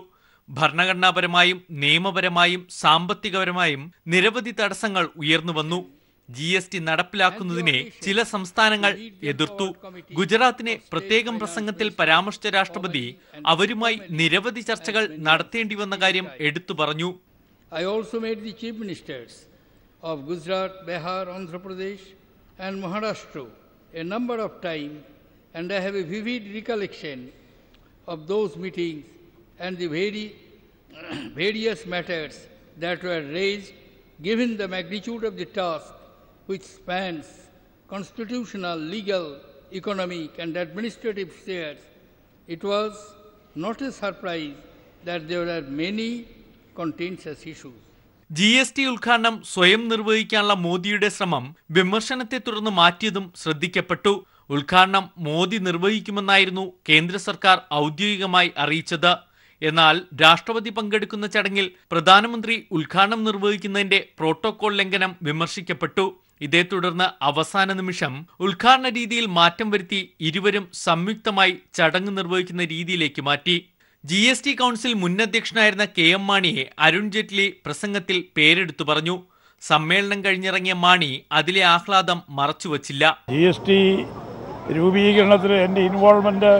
ഭരണഘടനാപരമായും നിയമപരമായും സാമ്പത്തികപരമായും നിരവധി തടസ്സങ്ങൾ ഉയർന്നുവന്നു. GST നടപ്പിലാക്കുന്നതിനെ ചില സംസ്ഥാനങ്ങൾ എതിർത്തു. ഗുജറാത്തിനെ പ്രത്യേകം പ്രസംഗത്തിൽ പരാമർശിച്ച രാഷ്ട്രപതി അവരുമായി നിരവധി ചർച്ചകൾ നടത്തേണ്ടി വന്ന കാര്യം എടുത്തു പറഞ്ഞു. I also met the chief ministers of Gujarat, Bihar, Andhra Pradesh and Maharashtra a number of times, and I have a vivid recollection of those meetings and the various matters that were raised. Given the magnitude of the task which spans constitutional, legal, economic and administrative spheres, it was not a surprise that there were many contentious issues. GST ഉദ്ഘാടനം സ്വയം നിർവഹിക്കാനുള്ള മോദിയുടെ ശ്രമം വിമർശനത്തെ തുടർന്ന് മാറ്റിയതും ശ്രദ്ധിക്കപ്പെട്ടു. ഉദ്ഘാടനം മോദി നിർവഹിക്കുമെന്നായിരുന്നു കേന്ദ്ര സർക്കാർ ഔദ്യോഗികമായി അറിയിച്ചത്. എന്നാൽ രാഷ്ട്രപതി പങ്കെടുക്കുന്ന ചടങ്ങിൽ പ്രധാനമന്ത്രി ഉദ്ഘാടനം നിർവഹിക്കുന്നതിന്റെ പ്രോട്ടോകോൾ ലംഘനം വിമർശിക്കപ്പെട്ടു. ഇതേ തുടർന്ന് അവസാന നിമിഷം ഉദ്ഘാടന രീതിയിൽ മാറ്റം വരുത്തി ഇരുവരും സംയുക്തമായി ചടങ്ങ് നിർവഹിക്കുന്ന രീതിയിലേക്ക് മാറ്റി. GST കൗൺസിൽ മുൻ അധ്യക്ഷനായിരുന്ന KM മാണിയെ അരുൺ ജെയ്റ്റ്ലി പ്രസംഗത്തിൽ പേരെടുത്തു പറഞ്ഞു. സമ്മേളനം കഴിഞ്ഞിറങ്ങിയ മാണി അതിലെ ആഹ്ലാദം മറച്ചുവച്ചില്ല. GST രൂപീകരണത്തിൽ എൻ്റെ ഇൻവോൾവ്മെൻറ്റ്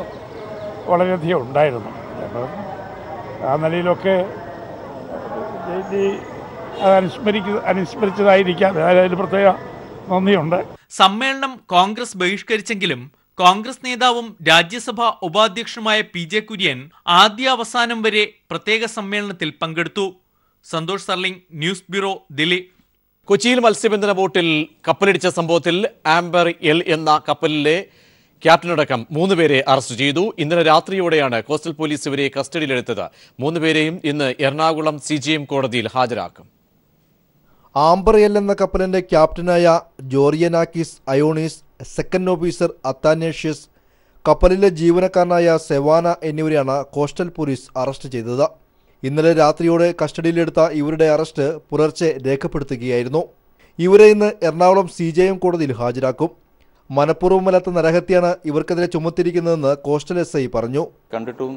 വളരെയധികം ഉണ്ടായിരുന്നു. ആ നിലയിലൊക്കെ അനുസ്മരിച്ചതായിരിക്കാം. അതിന് പ്രത്യേക നന്ദിയുണ്ട്. സമ്മേളനം കോൺഗ്രസ് ബഹിഷ്കരിച്ചെങ്കിലും കോൺഗ്രസ് നേതാവും രാജ്യസഭാ ഉപാധ്യക്ഷനുമായ PJ കുര്യൻ ആദ്യാവസാനം വരെ പ്രത്യേക സമ്മേളനത്തിൽ പങ്കെടുത്തു. Santhosh സർലിംഗ്, news bureau, Delhi. കൊച്ചിയിൽ മത്സ്യബന്ധന ബോട്ടിൽ കപ്പലിടിച്ച സംഭവത്തിൽ ആംബർ എൽ എന്ന കപ്പലിലെ ക്യാപ്റ്റനടക്കം 3 പേരെ അറസ്റ്റ് ചെയ്തു. ഇന്നലെ രാത്രിയോടെയാണ് കോസ്റ്റൽ പോലീസ് ഇവരെ കസ്റ്റഡിയിലെടുത്തത്. 3 പേരെയും ഇന്ന് എറണാകുളം CGM കോടതിയിൽ ഹാജരാക്കും. ആംബർ എൽ എന്ന കപ്പലിന്റെ ക്യാപ്റ്റനായ ജോറിയനാക്കിസ് അയോണീസ്, സെക്കൻഡ് ഓഫീസർ അത്താനേഷ്യസ്, കപ്പലിലെ ജീവനക്കാരനായ സെവാന എന്നിവരെയാണ് കോസ്റ്റൽ പോലീസ് അറസ്റ്റ് ചെയ്തത്. ഇന്നലെ രാത്രിയോടെ കസ്റ്റഡിയിലെടുത്ത ഇവരുടെ അറസ്റ്റ് പുലർച്ചെ രേഖപ്പെടുത്തുകയായിരുന്നു. ഇവരെ ഇന്ന് എറണാകുളം CGM കോടതിയിൽ ഹാജരാക്കും. മനഃപൂർവ്വമല്ലാത്ത നരഹത്യയാണ് ഇവർക്കെതിരെ ചുമത്തിയിരിക്കുന്നതെന്ന് കോസ്റ്റൽ SI പറഞ്ഞു. കണ്ടിട്ടും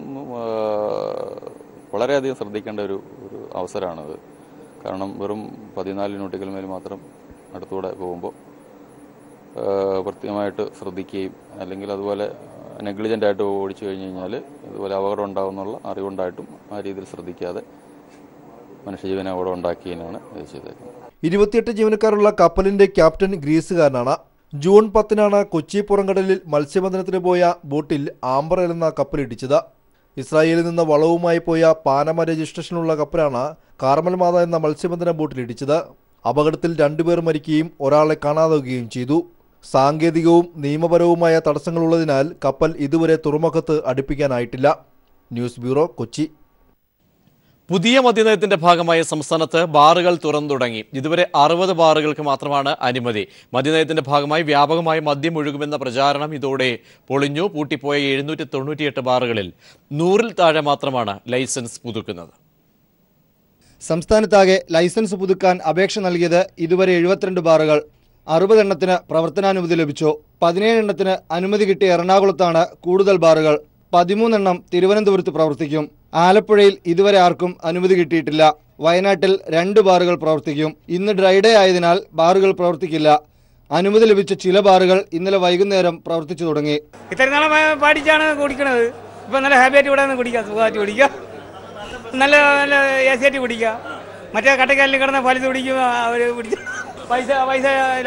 വളരെയധികം ശ്രദ്ധിക്കേണ്ട ഒരു അവസരമാണത്. കാരണം വെറും 14 നോട്ടിക്കൽ മൈൽ മാത്രം അടുത്തൂടെ പോകുമ്പോൾ കൃത്യമായിട്ട് ശ്രദ്ധിക്കുകയും അല്ലെങ്കിൽ അതുപോലെ നെഗ്ലിജൻ്റായിട്ട് ഓടിച്ചു കഴിഞ്ഞ് കഴിഞ്ഞാൽ ഇതുപോലെ അപകടം ഉണ്ടാകുന്നുള്ള അറിവുണ്ടായിട്ടും ആ രീതിയിൽ ശ്രദ്ധിക്കാതെ മനുഷ്യജീവനെ അപകടം ഉണ്ടാക്കിയതിനാണ് ഇത് ചെയ്തേക്കുന്നത്. 28 ജീവനക്കാരുള്ള കപ്പലിന്റെ ക്യാപ്റ്റൻ ഗ്രീസുകാരനാണ്. ജൂൺ 10-നാണ് കൊച്ചി പുറംകടലിൽ മത്സ്യബന്ധനത്തിന് പോയ ബോട്ടിൽ ആംബർ എൽ എന്ന കപ്പലിടിച്ചത്. ഇസ്രായേലിൽ നിന്ന് വളവുമായി പോയ പാനമ രജിസ്ട്രേഷനുള്ള കപ്പലാണ് കാർമൽ മാത എന്ന മത്സ്യബന്ധന ബോട്ടിലിടിച്ചത്. അപകടത്തിൽ 2 പേർ മരിക്കുകയും ഒരാളെ കാണാതാവുകയും ചെയ്തു. സാങ്കേതികവും നിയമപരവുമായ തടസ്സങ്ങളുള്ളതിനാൽ കപ്പൽ ഇതുവരെ തുറമുഖത്ത് അടുപ്പിക്കാനായിട്ടില്ല. News bureau, Kochi. പുതിയ മദ്യനയത്തിന്റെ ഭാഗമായ സംസ്ഥാനത്ത് ബാറുകൾ തുറന്നു തുടങ്ങി. ഇതുവരെ 60 ബാറുകൾക്ക് മാത്രമാണ് അനുമതി. മദ്യനയത്തിന്റെ ഭാഗമായി വ്യാപകമായി മദ്യം ഒഴുകുമെന്ന പ്രചാരണം ഇതോടെ പൊളിഞ്ഞു. പൂട്ടിപ്പോയ 798 ബാറുകളിൽ 100-ൽ താഴെ മാത്രമാണ് ലൈസൻസ് പുതുക്കുന്നത്. സംസ്ഥാനത്താകെ ലൈസൻസ് പുതുക്കാൻ അപേക്ഷ നൽകിയത് ഇതുവരെ 72 ബാറുകൾ. 60 എണ്ണത്തിന് പ്രവർത്തനാനുമതി ലഭിച്ചു. 17 എണ്ണത്തിന് അനുമതി കിട്ടിയ എറണാകുളത്താണ് കൂടുതൽ ബാറുകൾ. 13 എണ്ണം തിരുവനന്തപുരത്ത് പ്രവർത്തിക്കും. ആലപ്പുഴയിൽ ഇതുവരെ ആർക്കും അനുമതി കിട്ടിയിട്ടില്ല. വയനാട്ടിൽ 2 ബാറുകൾ പ്രവർത്തിക്കും. ഇന്ന് ഡ്രൈഡേ ആയതിനാൽ ബാറുകൾ പ്രവർത്തിക്കില്ല. അനുമതി ലഭിച്ച ചില ബാറുകൾ ഇന്നലെ വൈകുന്നേരം പ്രവർത്തിച്ചു തുടങ്ങി. ഇത്ര നാളെ പാടിച്ചാണ് കുടിക്കണത്. ഇപ്പൊ നല്ല ഹാപ്പിയായിട്ട് ഇവിടെ നിന്ന് കുടിക്കാം, സുഖമായിട്ട് കുടിക്കാം, നല്ല നല്ല AC ആയിട്ട് കുടിക്കാം. മറ്റേ കട്ടക്കാലിൽ കിടന്ന പലിത് കുടിക്കും, അവർ പൈസ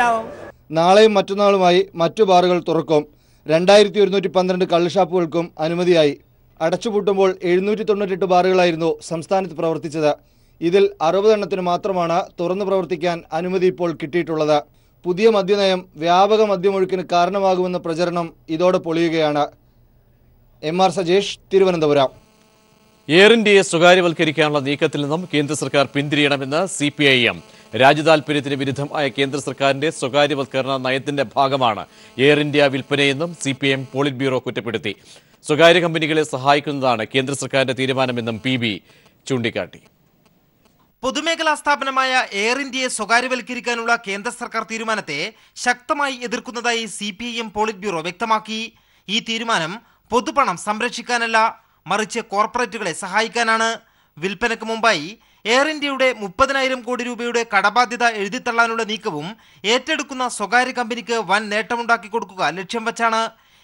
ലാഭം. നാളെയും മറ്റന്നാളുമായി മറ്റു ബാറുകൾ തുറക്കും. 2112 കള്ളുഷാപ്പുകൾക്കും അനുമതിയായി. അടച്ചുപൂട്ടുമ്പോൾ 798 ബാറുകളായിരുന്നു സംസ്ഥാനത്ത് പ്രവർത്തിച്ചത്. ഇതിൽ 60 എണ്ണത്തിന് മാത്രമാണ് തുറന്നു പ്രവർത്തിക്കാൻ അനുമതി ഇപ്പോൾ കിട്ടിയിട്ടുള്ളത്. പുതിയ മദ്യനയം വ്യാപക മദ്യമൊഴുക്കിന് കാരണമാകുമെന്ന പ്രചരണം ഇതോടെ പൊളിയുകയാണ്. MR സജേഷ്, തിരുവനന്തപുരം. എയർ ഇന്ത്യയെ സ്വകാര്യവൽക്കരിക്കാനുള്ള നീക്കത്തിൽ നിന്നും കേന്ദ്ര സർക്കാർ പിന്തിരിയണമെന്ന് CPIM. രാജ്യതാൽപര്യത്തിന് വിരുദ്ധമായ കേന്ദ്ര സർക്കാരിന്റെ സ്വകാര്യവൽക്കരണ നയത്തിന്റെ ഭാഗമാണ് എയർ ഇന്ത്യ വിൽപ്പനയെന്നും CPM പോളിറ്റ് ബ്യൂറോ കുറ്റപ്പെടുത്തി. സ്വകാര്യ കമ്പനികളെ സഹായിക്കുന്നതാണ് കേന്ദ്ര സർക്കാരിന്റെ തീരുമാനമെന്നും PB ചൂണ്ടിക്കാട്ടി. പൊതുമേഖലാ സ്ഥാപനമായ എയർ ഇന്ത്യയെ സ്വകാര്യവൽക്കരിക്കാനുള്ള കേന്ദ്ര സർക്കാർ തീരുമാനത്തെ ശക്തമായി എതിർക്കുന്നതായി CPIM പോളിറ്റ് ബ്യൂറോ വ്യക്തമാക്കി. ഈ തീരുമാനം പൊതുപണം സംരക്ഷിക്കാനല്ല, മറിച്ച് കോർപ്പറേറ്റുകളെ സഹായിക്കാനാണ്. വിൽപ്പനയ്ക്ക് മുമ്പായി എയർ ഇന്ത്യയുടെ 30,000 കോടി രൂപയുടെ കടബാധ്യത എഴുതിത്തള്ളാനുള്ള നീക്കവും ഏറ്റെടുക്കുന്ന സ്വകാര്യ കമ്പനിക്ക് വൻ നേട്ടമുണ്ടാക്കി കൊടുക്കുക ലക്ഷ്യം വച്ചാണ്.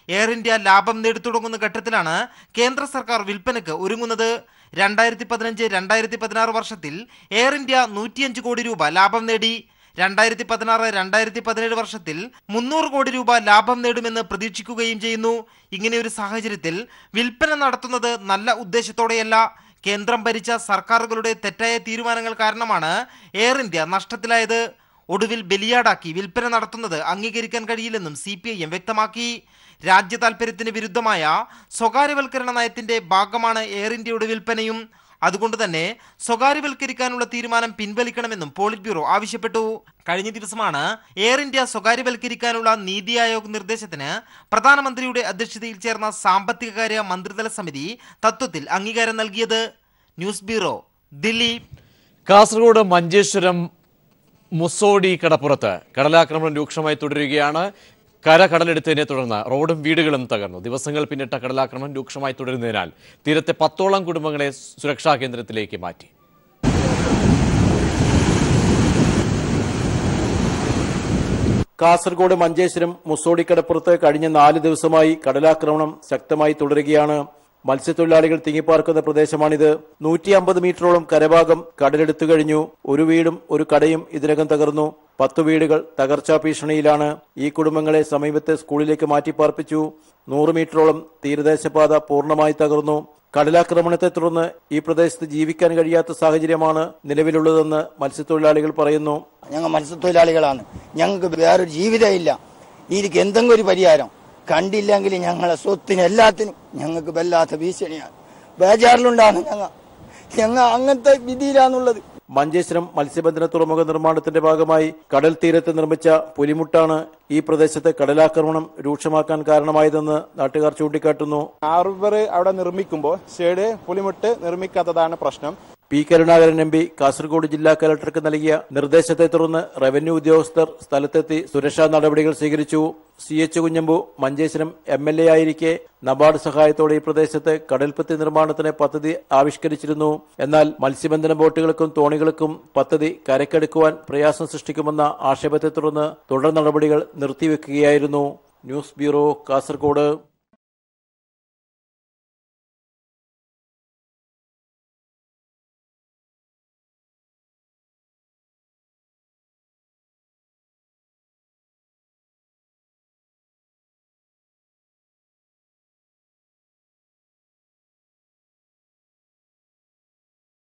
എയർ ഇന്ത്യ ലാഭം നേടിത്തുടങ്ങുന്ന ഘട്ടത്തിലാണ് കേന്ദ്ര സർക്കാർ വിൽപ്പനയ്ക്ക് ഒരുങ്ങുന്നത്. 2015-2016 വർഷത്തിൽ എയർ ഇന്ത്യ 105 കോടി രൂപ ലാഭം നേടി. 2016-2017 വർഷത്തിൽ 300 കോടി രൂപ ലാഭം നേടുമെന്ന് പ്രതീക്ഷിക്കുകയും ചെയ്യുന്നു. ഇങ്ങനെയൊരു സാഹചര്യത്തിൽ വിൽപ്പന നടത്തുന്നത് നല്ല ഉദ്ദേശത്തോടെയല്ല, കേന്ദ്രം ഭരിച്ച സർക്കാരുകളുടെ തെറ്റായ തീരുമാനങ്ങൾ കാരണമാണ് എയർ ഇന്ത്യ നഷ്ടത്തിലായത്. ഒടുവിൽ ബലിയാടാക്കി വിൽപ്പന നടത്തുന്നത് അംഗീകരിക്കാൻ കഴിയില്ലെന്നും CPIM വ്യക്തമാക്കി. രാജ്യ താൽപര്യത്തിന് വിരുദ്ധമായ സ്വകാര്യവൽക്കരണ നയത്തിന്റെ ഭാഗമാണ് എയർ ഇന്ത്യയുടെ വിൽപ്പനയും. അതുകൊണ്ട് തന്നെ സ്വകാര്യവൽക്കരിക്കാനുള്ള തീരുമാനം പിൻവലിക്കണമെന്നും പോളിറ്റ് ബ്യൂറോ ആവശ്യപ്പെട്ടു. കഴിഞ്ഞ ദിവസമാണ് എയർ ഇന്ത്യ സ്വകാര്യവൽക്കരിക്കാനുള്ള നീതി ആയോഗ് നിർദ്ദേശത്തിന് പ്രധാനമന്ത്രിയുടെ അധ്യക്ഷതയിൽ ചേർന്ന സാമ്പത്തികകാര്യ മന്ത്രിതല സമിതി തത്വത്തിൽ അംഗീകാരം നൽകിയത്. News bureau, Delhi. കാസർഗോഡ് മഞ്ചേശ്വരം മുസോടി കടപ്പുറത്ത് കടലാക്രമണം രൂക്ഷമായി തുടരുകയാണ്. കടലെടുത്തതിനെ തുടർന്ന് റോഡും വീടുകളും തകർന്നു. ദിവസങ്ങൾ പിന്നിട്ട കടലാക്രമണം രൂക്ഷമായി തുടരുന്നതിനാൽ തീരത്തെ 10ഓളം കുടുംബങ്ങളെ സുരക്ഷാ കേന്ദ്രത്തിലേക്ക് മാറ്റി. കാസർഗോഡ് മഞ്ചേശ്വരം മുസോടി കടപ്പുറത്ത് കഴിഞ്ഞ 4 ദിവസമായി കടലാക്രമണം ശക്തമായി തുടരുകയാണ്. മത്സ്യത്തൊഴിലാളികൾ തിങ്ങിപ്പാർക്കുന്ന പ്രദേശമാണിത്. 150 മീറ്ററോളം കരഭാഗം കടലെടുത്തു കഴിഞ്ഞു. ഒരു വീടും ഒരു കടയും ഇതിനകം തകർന്നു. 10 വീടുകൾ തകർച്ചാ ഭീഷണിയിലാണ്. ഈ കുടുംബങ്ങളെ സമീപത്തെ സ്കൂളിലേക്ക് മാറ്റിപ്പാർപ്പിച്ചു. 100 മീറ്ററോളം തീരദേശപാത പൂർണ്ണമായി തകർന്നു. കടലാക്രമണത്തെ തുടർന്ന് ഈ പ്രദേശത്ത് ജീവിക്കാൻ കഴിയാത്ത സാഹചര്യമാണ് നിലവിലുള്ളതെന്ന് മത്സ്യത്തൊഴിലാളികൾ പറയുന്നു. ഞങ്ങൾ മത്സ്യത്തൊഴിലാളികളാണ്, ഞങ്ങൾക്ക് വേറൊരു ജീവിതമില്ല. ഇതിക്ക് എന്തെങ്കിലും ഒരു പരിഹാരം കണ്ടില്ലെങ്കിൽ ഞങ്ങളെ സ്വത്തിന് എല്ലാത്തിനും ഞങ്ങൾക്ക് വല്ലാത്ത ഭീഷണിയാണ്. ബേജാറിലുണ്ടാണ് ഞങ്ങൾ അങ്ങനത്തെ വിധിയിലാണുള്ളത്. മഞ്ചേശ്വരം മത്സ്യബന്ധന തുറമുഖ നിർമ്മാണത്തിന്റെ ഭാഗമായി കടൽ തീരത്ത് നിർമ്മിച്ച പുലിമുട്ടാണ് ഈ പ്രദേശത്തെ കടലാക്രമണം രൂക്ഷമാക്കാൻ കാരണമായതെന്ന് നാട്ടുകാർ ചൂണ്ടിക്കാട്ടുന്നു. ഹാർബർ അവിടെ നിർമ്മിക്കുമ്പോൾ ഷേഡ് പുലിമുട്ട് നിർമ്മിക്കാത്തതാണ് പ്രശ്നം. പി കരുണാകരൻ MP കാസർഗോഡ് ജില്ലാ കലക്ടർക്ക് നൽകിയ നിർദ്ദേശത്തെ തുടർന്ന് റവന്യൂ ഉദ്യോഗസ്ഥർ സ്ഥലത്തെത്തി സുരക്ഷാ നടപടികൾ സ്വീകരിച്ചു. CH കുഞ്ഞമ്പു മഞ്ചേശ്വരം MLA ആയിരിക്കെ നബാർഡ് സഹായത്തോടെ ഈ പ്രദേശത്ത് കടൽപ്പത്തി നിർമ്മാണത്തിന് പദ്ധതി ആവിഷ്കരിച്ചിരുന്നു. എന്നാൽ മത്സ്യബന്ധന ബോട്ടുകൾക്കും തോണികൾക്കും പദ്ധതി കരക്കെടുക്കുവാൻ പ്രയാസം സൃഷ്ടിക്കുമെന്ന ആക്ഷേപത്തെ തുടർന്ന് തുടർ നടപടികൾ നിർത്തിവെക്കുകയായിരുന്നു. News bureau, Kasaragod.